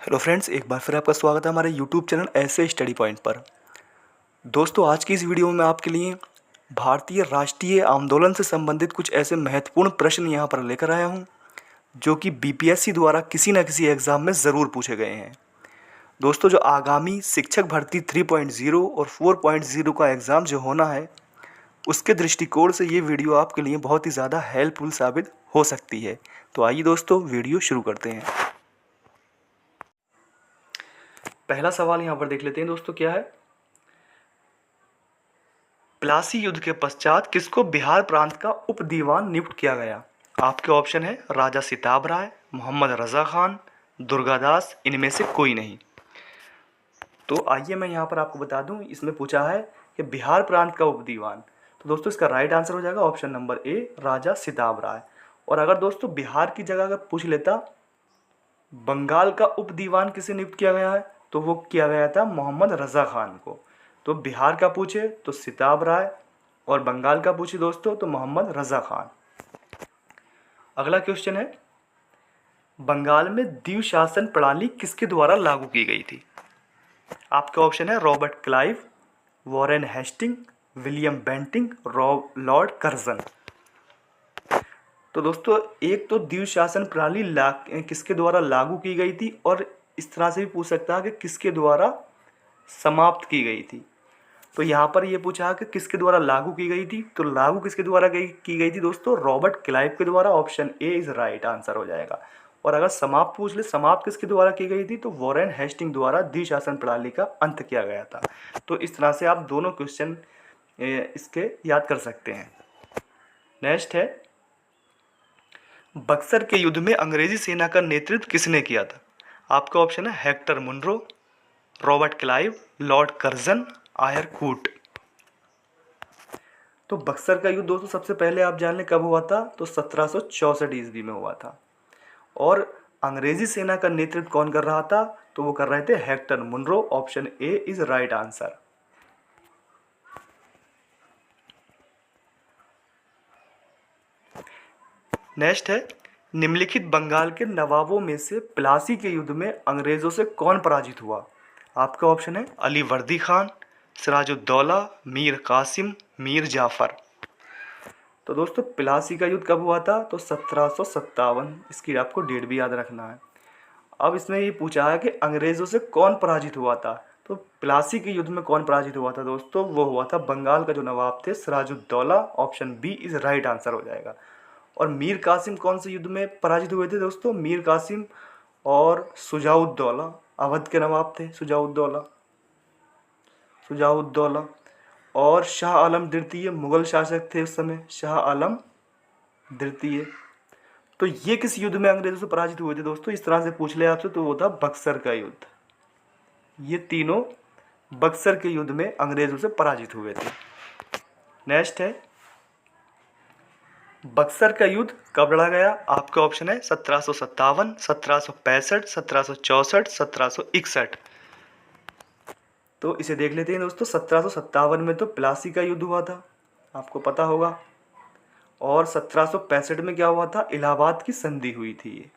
Hello friends, एक बार फिर आपका स्वागत है हमारे यूट्यूब चैनल ऐसे स्टडी पॉइंट पर। दोस्तों, आज की इस वीडियो में मैं आपके लिए भारतीय राष्ट्रीय आंदोलन से संबंधित कुछ ऐसे महत्वपूर्ण प्रश्न यहाँ पर लेकर आया हूँ जो कि बीपीएससी द्वारा किसी न किसी एग्ज़ाम में ज़रूर पूछे गए हैं। दोस्तों, जो आगामी शिक्षक भर्ती 3.0 और 4.0 का एग्ज़ाम जो होना है, उसके दृष्टिकोण से ये वीडियो आपके लिए बहुत ही ज़्यादा हेल्पफुल साबित हो सकती है। तो आइए दोस्तों, वीडियो शुरू करते हैं। पहला सवाल यहाँ पर देख लेते हैं दोस्तों, क्या है। प्लासी युद्ध के पश्चात किसको बिहार प्रांत का उप दीवान नियुक्त किया गया। आपके ऑप्शन है राजा सिताब राय, मोहम्मद रजा खान, दुर्गादास, इनमें से कोई नहीं। तो आइए मैं यहाँ पर आपको बता दूं, इसमें पूछा है कि बिहार प्रांत का उप दीवान। तो दोस्तों, इसका राइट आंसर हो जाएगा ऑप्शन नंबर ए, राजा सिताब राय। और अगर दोस्तों बिहार की जगह अगर पूछ लेता बंगाल का उप दीवान किसे नियुक्त किया गया है, तो वो किया गया था मोहम्मद रजा खान को। तो बिहार का पूछे तो सिताब राय, और बंगाल का पूछे दोस्तों तो मोहम्मद रजा खान। अगला क्वेश्चन है, बंगाल में द्विशासन शासन प्रणाली किसके द्वारा लागू की गई थी। आपके ऑप्शन है Robert Clive, Warren Hasting, William Bentinck, Lord Curzon. तो दोस्तों, एक तो द्विशासन शासन प्रणाली किसके द्वारा लागू की गई थी, और इस तरह से भी पूछ सकता है कि किसके द्वारा समाप्त की गई थी। तो यहाँ पर ये पूछा कि किसके द्वारा लागू की गई थी, तो लागू किसके द्वारा की गई थी दोस्तों, रॉबर्ट क्लाइव के द्वारा। Option A is right answer हो जाएगा। और अगर समाप्त पूछ ले, समाप्त किसके द्वारा की गई थी, तो वॉरेन हेस्टिंग द्वारा द्विशासन प्रणाली का अंत किया गया था। तो इस तरह से आप दोनों क्वेश्चन इसके याद कर सकते हैं। नेक्स्ट है, बक्सर के युद्ध में अंग्रेजी सेना का नेतृत्व किसने किया था। आपका ऑप्शन है Hector Munro, Robert Clive, Lord Curzon, Eyre Coote. तो बक्सर का युद्ध दोस्तों सबसे पहले आप जान लें कब हुआ था, तो 1764 ईस्वी में हुआ था। और अंग्रेजी सेना का नेतृत्व कौन कर रहा था, तो वो कर रहे थे Hector Munro. Option A is right answer. Next है, निम्नलिखित बंगाल के नवाबों में से प्लासी के युद्ध में अंग्रेजों से कौन पराजित हुआ। आपका ऑप्शन है अली वर्दी खान, सिराजुद्दौला, मीर कासिम, मीर जाफर। तो दोस्तों, प्लासी का युद्ध कब हुआ था, तो 1757। इसकी आपको डेट भी याद रखना है। अब इसमें ये पूछा है कि अंग्रेजों से कौन पराजित हुआ था। तो प्लासी के युद्ध में कौन पराजित हुआ था दोस्तों, वो हुआ था बंगाल का जो नवाब थे Siraj-ud-Daulah. Option B is right answer हो जाएगा। और मीर कासिम कौन से युद्ध में पराजित हुए थे दोस्तों, मीर कासिम और सुजाउद्दौला, अवध के नवाब थे सुजाउद्दौला। और शाह आलम द्वितीय मुगल शासक थे उस समय, शाह आलम द्वितीय। तो ये किस युद्ध में अंग्रेजों से पराजित हुए थे दोस्तों, इस तरह से पूछ ले आपसे, तो वो था बक्सर का युद्ध। ये तीनों बक्सर के युद्ध में अंग्रेजों से पराजित हुए थे। नेक्स्ट है, बक्सर का युद्ध कब लड़ा गया। आपका ऑप्शन है 1757, 1765, 1764, 1761। तो इसे देख लेते हैं दोस्तों। 1757 में तो प्लासी का युद्ध हुआ था, आपको पता होगा। और 1765 में क्या हुआ था, इलाहाबाद की संधि हुई थी। ये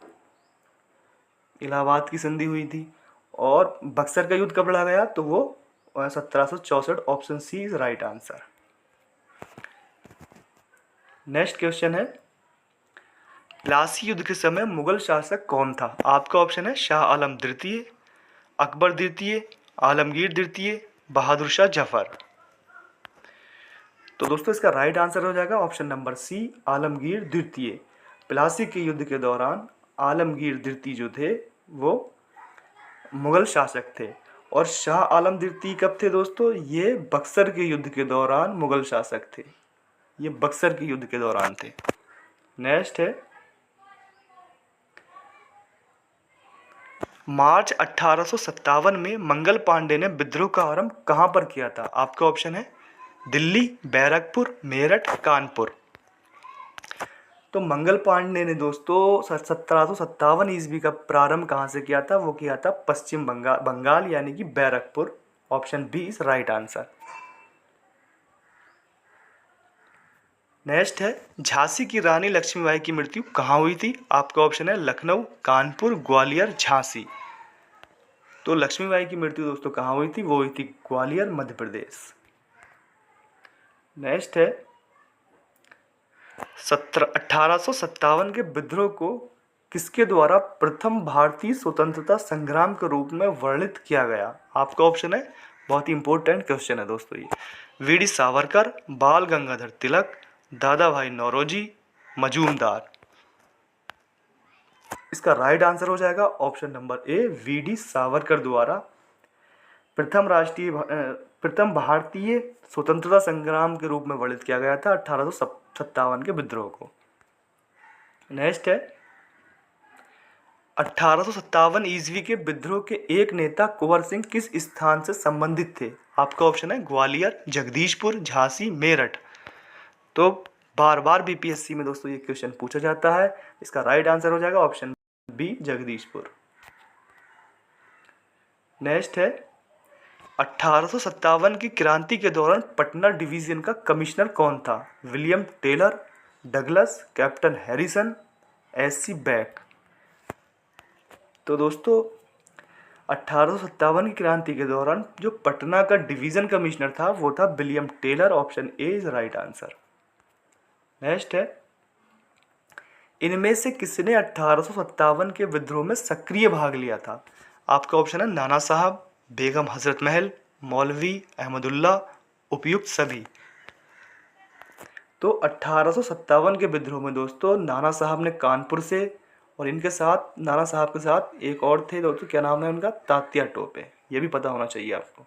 इलाहाबाद की संधि हुई थी। और बक्सर का युद्ध कब लड़ा गया, तो वो 1764। Option C is right answer. Next question है, प्लासी युद्ध के समय मुगल शासक कौन था। आपका ऑप्शन है शाह आलम द्वितीय, अकबर द्वितीय, आलमगीर द्वितीय, बहादुर शाह जफर। तो दोस्तों, इसका राइट आंसर हो जाएगा ऑप्शन नंबर सी, आलमगीर द्वितीय। प्लासी के युद्ध के दौरान आलमगीर द्वितीय जो थे वो मुगल शासक थे। और शाह आलम द्वितीय कब थे दोस्तों, ये बक्सर के युद्ध के दौरान मुगल शासक थे। ये बक्सर के युद्ध के दौरान थे। नेक्स्ट है, मार्च 1857 में मंगल पांडे ने विद्रोह का आरंभ कहां पर किया था। आपका ऑप्शन है दिल्ली, बैरकपुर, मेरठ, कानपुर। तो मंगल पांडे ने दोस्तों 1757 ईस्वी का प्रारंभ कहाँ से किया था, वो किया था पश्चिम बंगाल यानी कि Barrackpore. Option B is right answer. Next है, झांसी की रानी लक्ष्मीबाई की मृत्यु कहाँ हुई थी। आपका ऑप्शन है लखनऊ, कानपुर, ग्वालियर, झांसी। तो लक्ष्मीबाई की मृत्यु दोस्तों कहाँ हुई थी? वो हुई थी ग्वालियर, मध्य प्रदेश। नेक्स्ट है 1857 के विद्रोह को किसके द्वारा प्रथम भारतीय स्वतंत्रता संग्राम के रूप में वर्णित किया गया? आपका ऑप्शन है, बहुत ही इंपॉर्टेंट क्वेश्चन है दोस्तों ये। वीडी सावरकर, बाल गंगाधर तिलक, दादा भाई नौरोजी, मजूमदार। इसका राइट आंसर हो जाएगा option number A, VD Savarkar द्वारा प्रथम भारतीय स्वतंत्रता संग्राम के रूप में वर्णित किया गया था 1857 के विद्रोह को। नेक्स्ट है 1857 ईस्वी के विद्रोह के एक नेता कुंवर सिंह किस स्थान से संबंधित थे? आपका ऑप्शन है ग्वालियर, जगदीशपुर, झांसी, मेरठ। तो बार बार बीपीएससी में दोस्तों ये क्वेश्चन पूछा जाता है। इसका राइट आंसर हो जाएगा ऑप्शन बी, जगदीशपुर। नेक्स्ट है 1857 की क्रांति के दौरान पटना डिवीजन का कमिश्नर कौन था? William Taylor, Douglas, Captain Harrison, SC Beck. तो दोस्तों 1857 की क्रांति के दौरान जो पटना का डिवीजन कमिश्नर था वो था William Taylor. Option A is right answer. Next है इनमें से किसने 1857 के विद्रोह में सक्रिय भाग लिया था? आपका ऑप्शन है नाना साहब, बेगम हजरत महल, मौलवी अहमदुल्ला, उपयुक्त सभी। तो 1857 के विद्रोह में दोस्तों नाना साहब ने कानपुर से, और इनके साथ नाना साहब के साथ एक और थे दोस्तों, क्या नाम है उनका? तात्या टोपे। ये भी पता होना चाहिए आपको।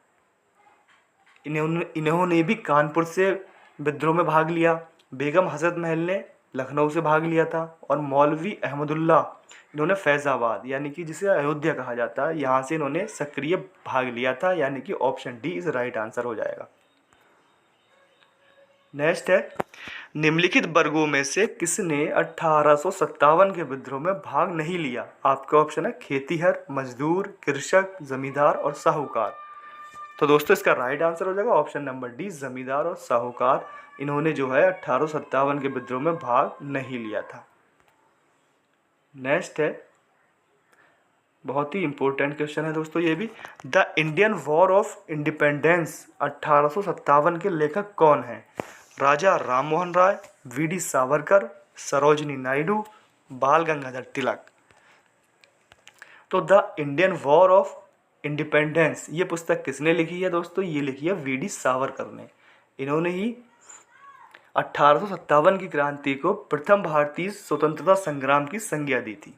इन्होंने भी कानपुर से विद्रोह में भाग लिया। बेगम हजरत महल ने लखनऊ से भाग लिया था, और मौलवी अहमदुल्ला इन्होंने फैज़ाबाद यानी कि जिसे अयोध्या कहा जाता है, यहाँ से इन्होंने सक्रिय भाग लिया था, यानी कि option D is right answer हो जाएगा। नेक्स्ट है निम्नलिखित वर्गों में से किसने 1857 के विद्रोह में भाग नहीं लिया? आपका ऑप्शन है खेतीहर, मजदूर, कृषक, जमींदार और साहूकार। तो दोस्तों इसका राइट आंसर हो जाएगा ऑप्शन नंबर डी, जमींदार और साहूकार। इन्होंने जो है 1857 के विद्रोह में भाग नहीं लिया था। नेक्स्ट है बहुत ही इंपॉर्टेंट क्वेश्चन है दोस्तों ये भी। The Indian war of independence 1857 के लेखक कौन है? राजा राममोहन राय, वीडी सावरकर, सरोजिनी नायडू, बाल गंगाधर तिलक। तो the Indian war of independence ये पुस्तक किसने लिखी है दोस्तों? ये लिखी है वीडी सावरकर ने। इन्होंने ही 1857 की क्रांति को प्रथम भारतीय स्वतंत्रता संग्राम की संज्ञा दी थी।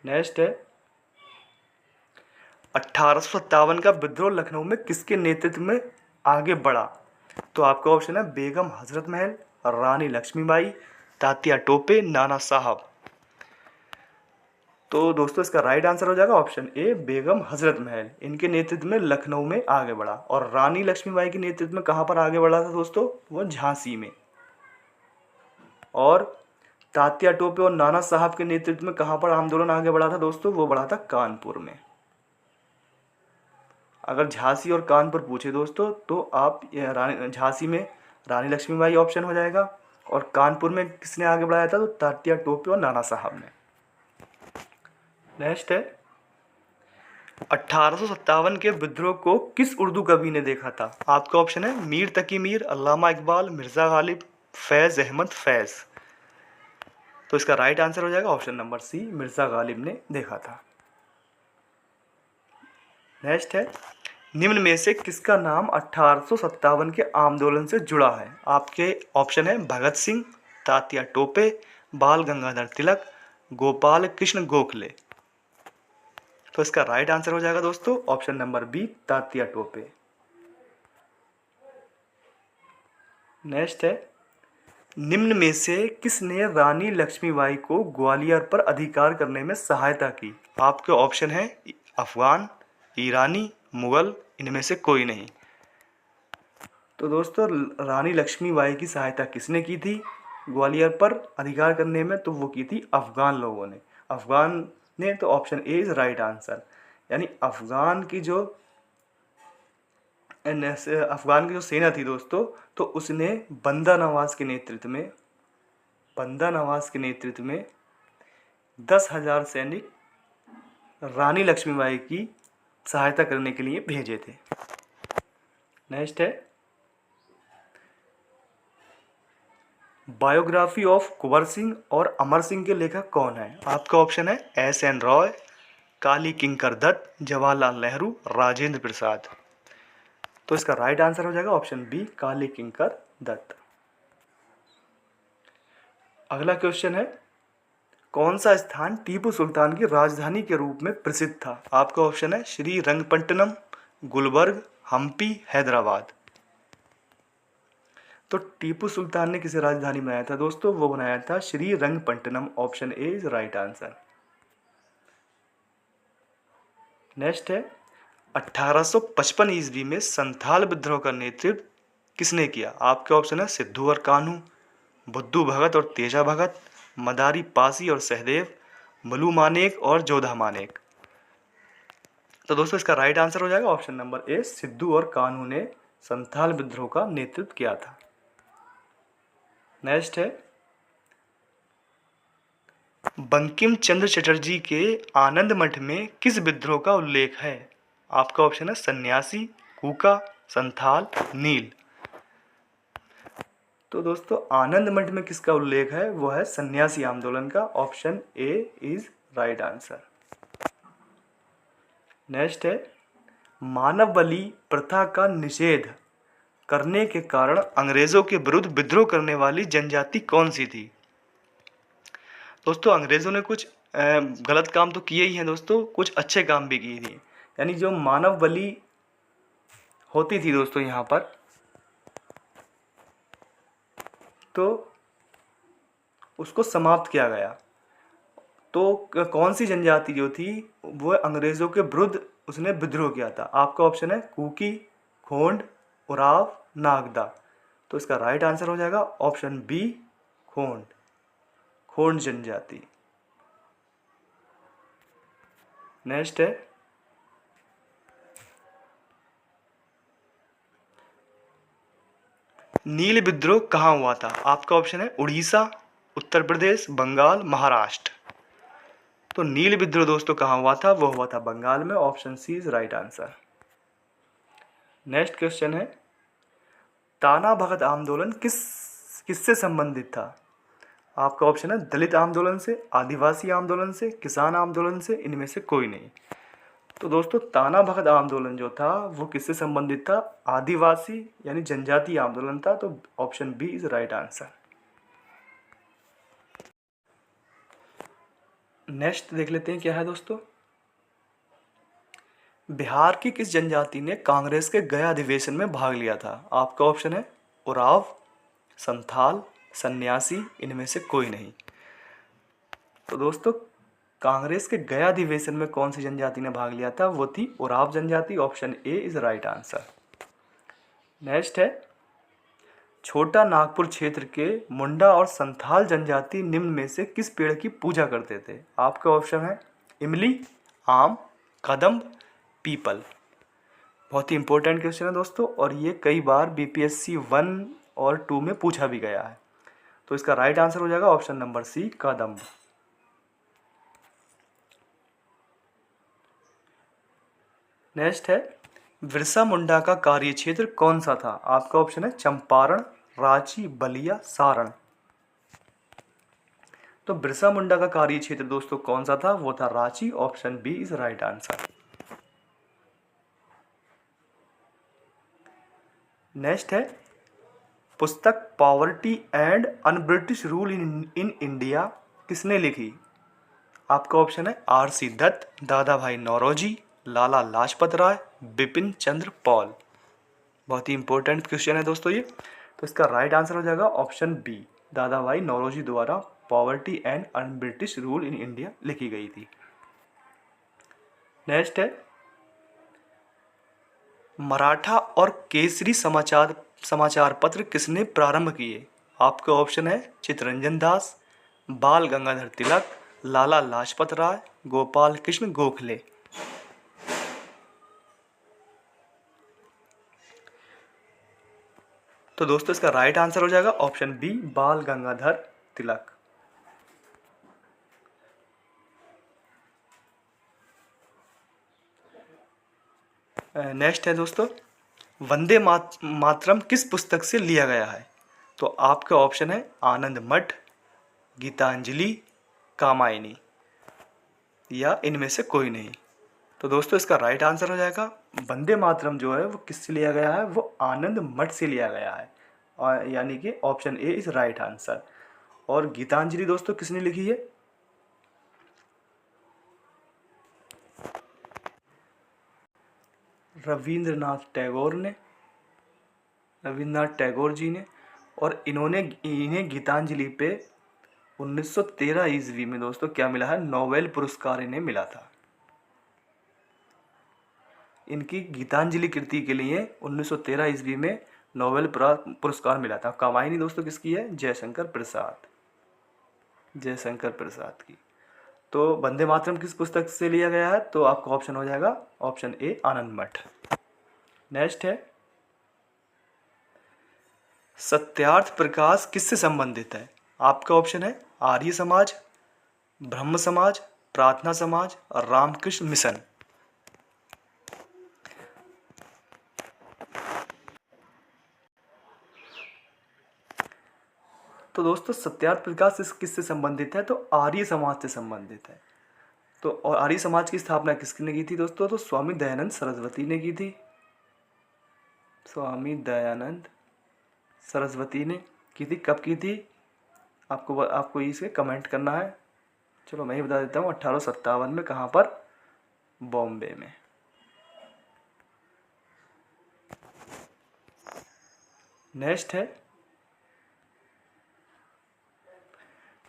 नेक्स्ट है 1857 का विद्रोह लखनऊ में किसके नेतृत्व में आगे बढ़ा? तो आपका ऑप्शन है बेगम हजरत महल, रानी लक्ष्मीबाई, तात्या टोपे, नाना साहब। तो दोस्तों इसका राइट आंसर हो जाएगा ऑप्शन ए, बेगम हजरत महल। इनके नेतृत्व में लखनऊ में आगे बढ़ा। और रानी लक्ष्मीबाई के नेतृत्व में कहाँ पर आगे बढ़ा था दोस्तों? वो झांसी में। और तात्या टोपे और नाना साहब के नेतृत्व में कहाँ पर आंदोलन आगे बढ़ा था दोस्तों? वो बढ़ा था कानपुर में। अगर झांसी और कानपुर पूछे दोस्तों तो आप झांसी में रानी लक्ष्मीबाई ऑप्शन हो जाएगा, और कानपुर में किसने आगे बढ़ाया था? तो तात्या टोपे और नाना साहब ने। नेक्स्ट है 1857 के विद्रोह को किस उर्दू कवि ने देखा था? आपका ऑप्शन है मीर तकी मीर, अल्लामा इकबाल, मिर्ज़ा गालिब, फैज़ अहमद फैज़। तो इसका राइट आंसर हो जाएगा option number C, Mirza Ghalib ने देखा था। नेक्स्ट है निम्न में से किसका नाम 1857 के आंदोलन से जुड़ा है? आपके ऑप्शन है भगत सिंह, तात्या टोपे, बाल गंगाधर तिलक, गोपाल कृष्ण गोखले। तो इसका राइट आंसर हो जाएगा दोस्तों option number B, Tatya Tope. Next है निम्न में से किसने रानी लक्ष्मीबाई को ग्वालियर पर अधिकार करने में सहायता की? आपके ऑप्शन है अफगान, ईरानी, मुगल, इनमें से कोई नहीं। तो दोस्तों रानी लक्ष्मीबाई की सहायता किसने की थी ग्वालियर पर अधिकार करने में? तो वो की थी अफगान लोगों ने। अफगान ने, तो option A is right answer. यानी अफगान की जो सेना थी दोस्तों, तो उसने बंदा नवाज के नेतृत्व में 10,000 सैनिक रानी लक्ष्मीबाई की सहायता करने के लिए भेजे थे। नेक्स्ट है बायोग्राफी ऑफ कुंवर सिंह और अमर सिंह के लेखक कौन है? आपका ऑप्शन है एस.एन. रॉय, काली किंकर दत्त, जवाहरलाल नेहरू, राजेंद्र प्रसाद। तो इसका राइट आंसर हो जाएगा ऑप्शन बी, काली किंकर दत्त। अगला क्वेश्चन है कौन सा स्थान टीपू सुल्तान की राजधानी के रूप में प्रसिद्ध था? आपका ऑप्शन है श्रीरंगपट्टनम, गुलबर्ग, हम्पी, हैदराबाद। तो टीपू सुल्तान ने किसे राजधानी बनाया था दोस्तों? वो बनाया था Srirangapatna. Option A is right answer. Next है 1855 ईस्वी में संथाल विद्रोह का नेतृत्व किसने किया? आपके ऑप्शन है सिद्धू और कान्हू, बुद्धू भगत और तेजा भगत, मदारी पासी और सहदेव, मलू मानेक और जोधा मानेक। तो दोस्तों इसका राइट आंसर हो जाएगा ऑप्शन नंबर ए, सिद्धू और कान्हू ने संथाल विद्रोह का नेतृत्व किया था। नेक्स्ट है बंकिम चंद्र चटर्जी के आनंद मठ में किस विद्रोह का उल्लेख है? आपका ऑप्शन है सन्यासी, कूका, संथाल, नील। तो दोस्तों आनंद मठ में किसका उल्लेख है? वो है सन्यासी आंदोलन का। Option A is right answer. Next है मानव बलि प्रथा का निषेध करने के कारण अंग्रेजों के विरुद्ध विद्रोह करने वाली जनजाति कौन सी थी? दोस्तों अंग्रेजों ने कुछ गलत काम तो किए ही हैं दोस्तों, कुछ अच्छे काम भी किए थे। यानी जो मानव बलि होती थी दोस्तों यहाँ पर, तो उसको समाप्त किया गया। तो कौन सी जनजाति जो थी वो अंग्रेजों के विरुद्ध उसने विद्रोह किया था? आपका ऑप्शन है कुकी, खोंड, उराव, नागदा। तो इसका राइट आंसर हो जाएगा ऑप्शन बी, खोंड, खोंड जनजाति। नेक्स्ट है नील विद्रोह कहाँ हुआ था? आपका ऑप्शन है उड़ीसा, उत्तर प्रदेश, बंगाल, महाराष्ट्र। तो नील विद्रोह दोस्तों कहाँ हुआ था? वो हुआ था बंगाल में। Option C is right answer. Next question है ताना भगत आंदोलन किससे संबंधित था? आपका ऑप्शन है दलित आंदोलन से, आदिवासी आंदोलन से, किसान आंदोलन से, इनमें से कोई नहीं। तो दोस्तों ताना भगत आंदोलन जो था वो किससे संबंधित था? आदिवासी यानी जनजातीय आंदोलन था। तो option B is right answer. Next देख लेते हैं क्या है दोस्तों। बिहार की किस जनजाति ने कांग्रेस के गया अधिवेशन में भाग लिया था? आपका ऑप्शन है उराव, संथाल, सन्यासी, इनमें से कोई नहीं। तो दोस्तों कांग्रेस के गया अधिवेशन में कौन सी जनजाति ने भाग लिया था? वो थी उराव जनजाति। Option A is right answer. Next है छोटा नागपुर क्षेत्र के मुंडा और संथाल जनजाति निम्न में से किस पेड़ की पूजा करते थे? आपका ऑप्शन है इमली, आम, कदम्ब, पीपल। बहुत ही इंपॉर्टेंट क्वेश्चन है दोस्तों, और ये कई बार बीपीएससी 1 और 2 में पूछा भी गया है। तो इसका राइट आंसर हो जाएगा ऑप्शन नंबर सी, कदम्ब। नेक्स्ट है बिरसा मुंडा का कार्य क्षेत्र कौन सा था? आपका ऑप्शन है चंपारण, रांची, बलिया, सारण। तो बिरसा मुंडा का कार्य क्षेत्र दोस्तों कौन सा था? वो था Ranchi. Option B is right answer. Next है पुस्तक poverty and un British rule in India किसने लिखी? आपका ऑप्शन है आर.सी. दत्त, दादा भाई नौरोजी, लाला लाजपत राय, बिपिन चंद्र पॉल। बहुत ही इंपॉर्टेंट क्वेश्चन है दोस्तों ये। तो इसका राइट आंसर हो जाएगा ऑप्शन बी, दादा भाई नौरोजी द्वारा poverty and un British rule in India लिखी गई थी। नेक्स्ट है मराठा और केसरी समाचार पत्र किसने प्रारंभ किए? आपका ऑप्शन है चित्तरंजन दास, बाल गंगाधर तिलक, लाला लाजपत राय, गोपाल कृष्ण गोखले। तो दोस्तों इसका राइट आंसर हो जाएगा ऑप्शन बी, बाल गंगाधर तिलक। नेक्स्ट है दोस्तों, वंदे मातरम किस पुस्तक से लिया गया है? तो आपका ऑप्शन है आनंद मठ, गीतांजलि, कामायनी या इनमें से कोई नहीं। तो दोस्तों इसका राइट आंसर हो जाएगा वंदे मातरम जो है वो किससे लिया गया है? वो आनंद मठ से लिया गया है, और यानी कि option A is right answer. और गीतांजलि दोस्तों किसने लिखी है? रविंद्रनाथ टैगोर जी ने। और इन्हें गीतांजलि पे 1913 ईस्वी में दोस्तों क्या मिला है? नोबेल पुरस्कार इन्हें मिला था। इनकी गीतांजलि कृति के लिए 1913 ईस्वी में नोबेल पुरस्कार मिला था। कामायनी दोस्तों किसकी है? जयशंकर प्रसाद की। तो वंदे मातरम किस पुस्तक से लिया गया है? तो आपका ऑप्शन हो जाएगा ऑप्शन ए आनंद मठ। नेक्स्ट है, सत्यार्थ प्रकाश किससे संबंधित है? आपका ऑप्शन है आर्य समाज, ब्रह्म समाज, प्रार्थना समाज और रामकृष्ण मिशन। तो दोस्तों सत्यार्थ प्रकाश किससे संबंधित है? तो आर्य समाज से संबंधित है। तो और आर्य समाज की स्थापना किसने की थी दोस्तों? तो स्वामी दयानंद सरस्वती ने की थी। स्वामी दयानंद सरस्वती ने की थी। कब की थी? आपको इसे कमेंट करना है। चलो मैं ही बता देता हूँ, 1857 में। कहाँ पर? बॉम्बे में। नेक्स्ट है,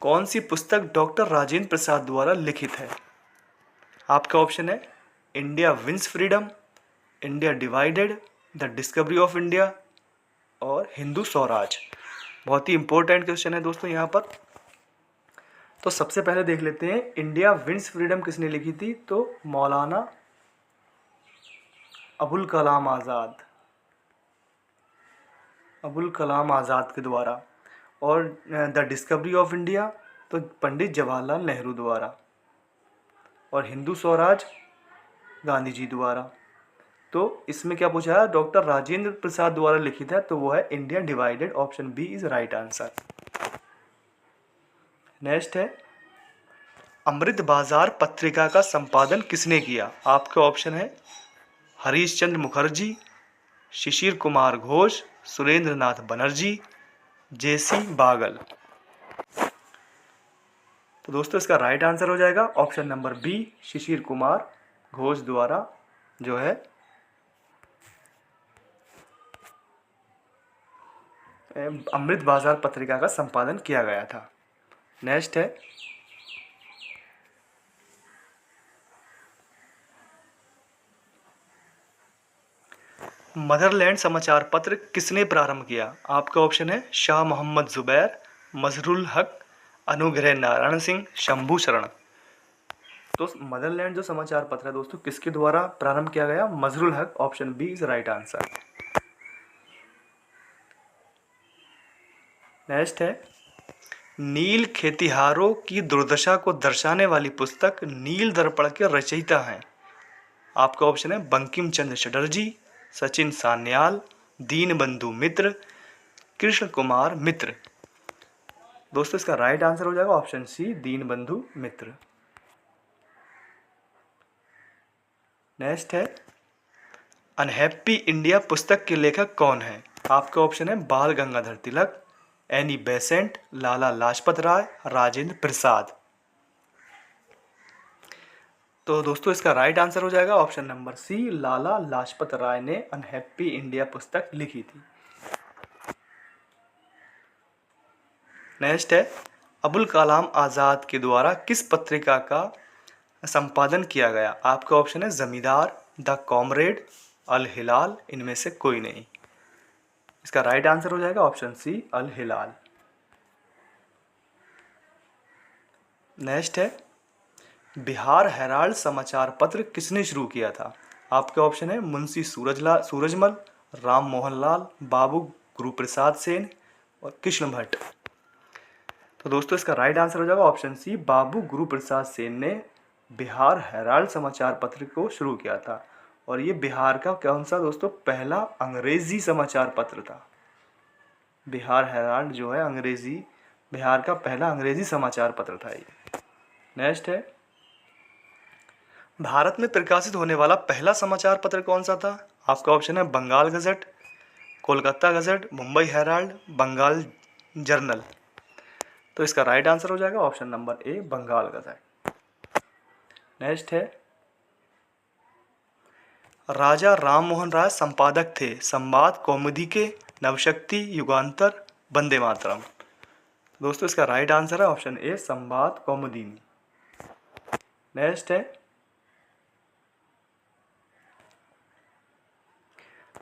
कौन सी पुस्तक डॉक्टर राजेंद्र प्रसाद द्वारा लिखित है? आपका ऑप्शन है India wins freedom, India divided, the discovery of India और हिंदू स्वराज। बहुत ही इंपॉर्टेंट क्वेश्चन है दोस्तों यहाँ पर। तो सबसे पहले देख लेते हैं इंडिया विंस फ्रीडम किसने लिखी थी? तो मौलाना अबुल कलाम आज़ाद के द्वारा। और द डिस्कवरी ऑफ इंडिया तो पंडित जवाहरलाल नेहरू द्वारा। और हिंदू स्वराज गांधी जी द्वारा। तो इसमें क्या पूछा है? डॉक्टर राजेंद्र प्रसाद द्वारा लिखित है, तो वो है India divided. Option B is right answer. Next है, अमृत बाजार पत्रिका का संपादन किसने किया? आपका ऑप्शन है हरीश चंद्र मुखर्जी, शिशिर कुमार घोष, सुरेंद्र नाथ बनर्जी, जेसी बागल। तो दोस्तों इसका राइट आंसर हो जाएगा option number B, Shishir Kumar Ghosh द्वारा जो है अमृत बाजार पत्रिका का संपादन किया गया था। नेक्स्ट है, मदरलैंड समाचार पत्र किसने प्रारंभ किया? आपका ऑप्शन है शाह मोहम्मद जुबैर, मजरुल हक, अनुग्रह नारायण सिंह, शंभू शरण। तो मदरलैंड जो समाचार पत्र है दोस्तों किसके द्वारा प्रारंभ किया गया? Mazharul Haq. Option B is right answer. Next है, नील खेतिहारों की दुर्दशा को दर्शाने वाली पुस्तक नील दर्पण के रचयिता हैं। आपका ऑप्शन है बंकिम चंद्र चटर्जी, सचिन सान्याल, दीनबंधु मित्र, कृष्ण कुमार मित्र। दोस्तों इसका राइट आंसर हो जाएगा ऑप्शन सी, दीनबंधु मित्र। नेक्स्ट है, अनहैप्पी इंडिया पुस्तक के लेखक कौन है? आपका ऑप्शन है बाल गंगाधर तिलक, एनी बेसेंट, लाला लाजपत राय, राजेंद्र प्रसाद। तो दोस्तों इसका राइट आंसर हो जाएगा ऑप्शन नंबर सी, लाला लाजपत राय ने अनहैप्पी इंडिया पुस्तक लिखी थी। नेक्स्ट है, अबुल कलाम आज़ाद के द्वारा किस पत्रिका का संपादन किया गया? आपका ऑप्शन है जमींदार, द कॉमरेड, अल हिलाल, इनमें से कोई नहीं। इसका राइट आंसर हो जाएगा ऑप्शन सी, अल हिलाल। नेक्स्ट है, बिहार हेराल्ड समाचार पत्र किसने शुरू किया था? आपके ऑप्शन है मुंशी सूरजमल, राम मोहन लाल, बाबू गुरुप्रसाद सेन और कृष्ण भट्ट। तो दोस्तों इसका राइट आंसर हो जाएगा ऑप्शन सी, बाबू गुरुप्रसाद सेन ने बिहार हेराल्ड समाचार पत्र को शुरू किया था। और ये बिहार का कौन सा दोस्तों पहला अंग्रेजी समाचार पत्र था। बिहार हेराल्ड जो है अंग्रेजी, बिहार का पहला अंग्रेजी समाचार पत्र था ये। नेक्स्ट है, भारत में प्रकाशित होने वाला पहला समाचार पत्र कौन सा था? आपका ऑप्शन है Bengal Gazette, Kolkata Gazette, Mumbai Herald, Bengal Journal. तो इसका राइट आंसर हो जाएगा option number A, Bengal Gazette. Next है, राजा राम मोहन राय संपादक थे संवाद कौमुदी के, नवशक्ति, युगांतर, वंदे मातरम। दोस्तों इसका राइट आंसर है ऑप्शन ए, संवाद कौमुदी। नेक्स्ट है,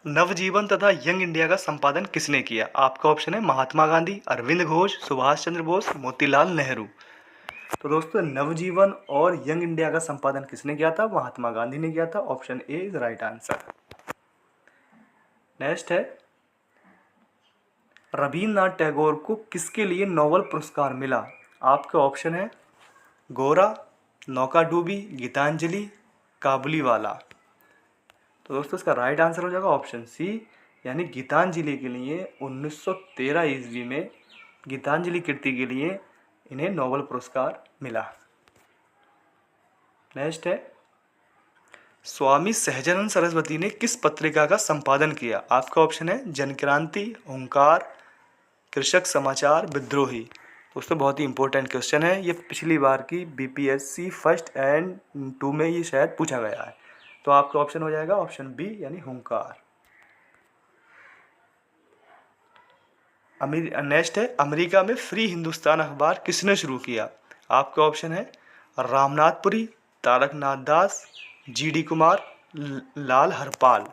नवजीवन तथा यंग इंडिया का संपादन किसने किया? आपका ऑप्शन है महात्मा गांधी, अरविंद घोष, सुभाष चंद्र बोस, मोतीलाल नेहरू। तो दोस्तों नवजीवन और यंग इंडिया का संपादन किसने किया था? महात्मा गांधी ने किया था। Option A is right answer. Next है, रविन्द्रनाथ टैगोर को किसके लिए नोबेल पुरस्कार मिला? आपका ऑप्शन है गोरा, नौकाडूबी, गीतांजलि, काबुलीवाला। तो दोस्तों इसका राइट आंसर हो जाएगा ऑप्शन सी, यानी गीतांजलि के लिए 1913 ईस्वी में गीतांजलि कृति के लिए इन्हें नोबेल पुरस्कार मिला। नेक्स्ट है, स्वामी सहजानंद सरस्वती ने किस पत्रिका का संपादन किया? आपका ऑप्शन है जनक्रांति, हुंकार, कृषक समाचार, विद्रोही। दोस्तों बहुत ही इंपॉर्टेंट क्वेश्चन है ये, पिछली बार की बीपीएससी फर्स्ट एंड 2 में ये शायद पूछा गया है। तो आपका ऑप्शन हो जाएगा ऑप्शन बी, यानी हुंकार। नेक्स्ट है, अमेरिका में फ्री हिंदुस्तान अखबार किसने शुरू किया? आपका ऑप्शन है रामनाथपुरी, तारकनाथ दास, जीडी कुमार, लाल हरपाल।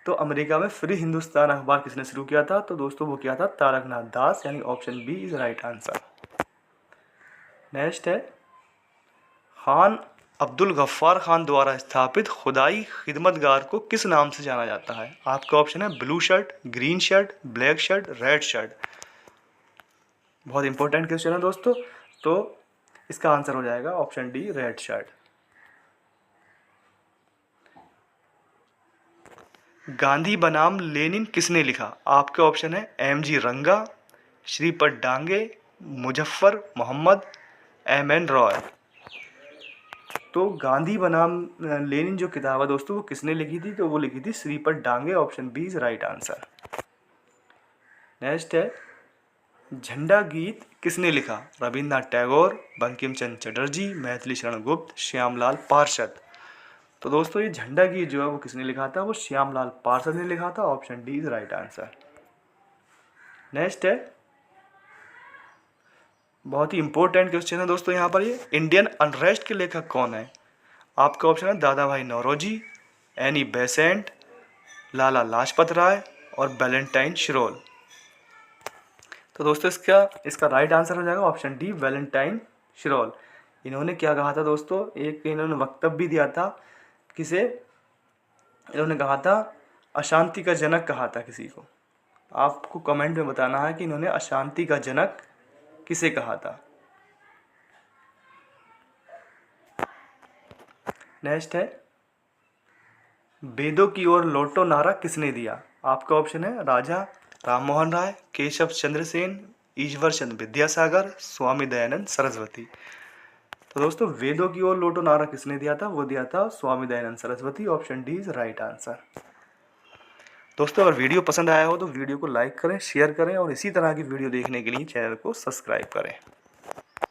तो अमेरिका में फ्री हिंदुस्तान अखबार किसने शुरू किया था? तो दोस्तों वो किया था तारकनाथ दास, यानी option B is right answer. Next है, खान अब्दुल गफ्फार खान द्वारा स्थापित खुदाई खिदमतगार को किस नाम से जाना जाता है? आपका ऑप्शन है blue shirt, green shirt, black shirt, red shirt. बहुत इंपॉर्टेंट क्वेश्चन है दोस्तों, तो इसका आंसर हो जाएगा option D, red shirt. Gandhi बनाम लेनिन किसने लिखा? आपके ऑप्शन है एम.जी. रंगा, श्रीपद डांगे, मुजफ्फर मोहम्मद, एम.एन. रॉय। तो गांधी बनाम लेनिन जो किताब है दोस्तों वो किसने लिखी थी? तो वो लिखी थी Shripad Dange. Option B is right answer. Next है, झंडा गीत किसने लिखा? रविन्द्रनाथ टैगोर, बंकिम चंद्र चटर्जी, मैथिली शरण गुप्त, श्यामलाल पार्षद। तो दोस्तों ये झंडा गीत जो है वो किसने लिखा था? वो श्यामलाल पार्षद ने लिखा था। Option D is right answer. Next है, बहुत ही इंपॉर्टेंट क्वेश्चन है दोस्तों यहाँ पर, ये इंडियन अनरेस्ट के लेखक कौन है? आपका ऑप्शन है दादा भाई नौरोजी, एनी बेसेंट, लाला लाजपत राय और वैलेंटाइन शिरोल। तो दोस्तों इसका राइट आंसर हो जाएगा ऑप्शन डी, वैलेंटाइन शिरोल। इन्होंने क्या कहा था दोस्तों? एक इन्होंने वक्तव्य भी दिया था, किसे इन्होंने कहा था अशांति का जनक कहा था किसी को। आपको कमेंट में बताना है कि इन्होंने अशांति का जनक किसे कहा था। नेक्स्ट है, वेदों की ओर लौटो नारा किसने दिया? आपका ऑप्शन है राजा राममोहन राय, केशव चंद्र सेन, ईश्वर चंद्र विद्यासागर, स्वामी दयानंद सरस्वती। तो दोस्तों वेदों की ओर लौटो नारा किसने दिया था? वो दिया था Swami Dayanand Saraswati. Option D is right answer. दोस्तों अगर वीडियो पसंद आया हो तो वीडियो को लाइक करें, शेयर करें और इसी तरह की वीडियो देखने के लिए चैनल को सब्सक्राइब करें।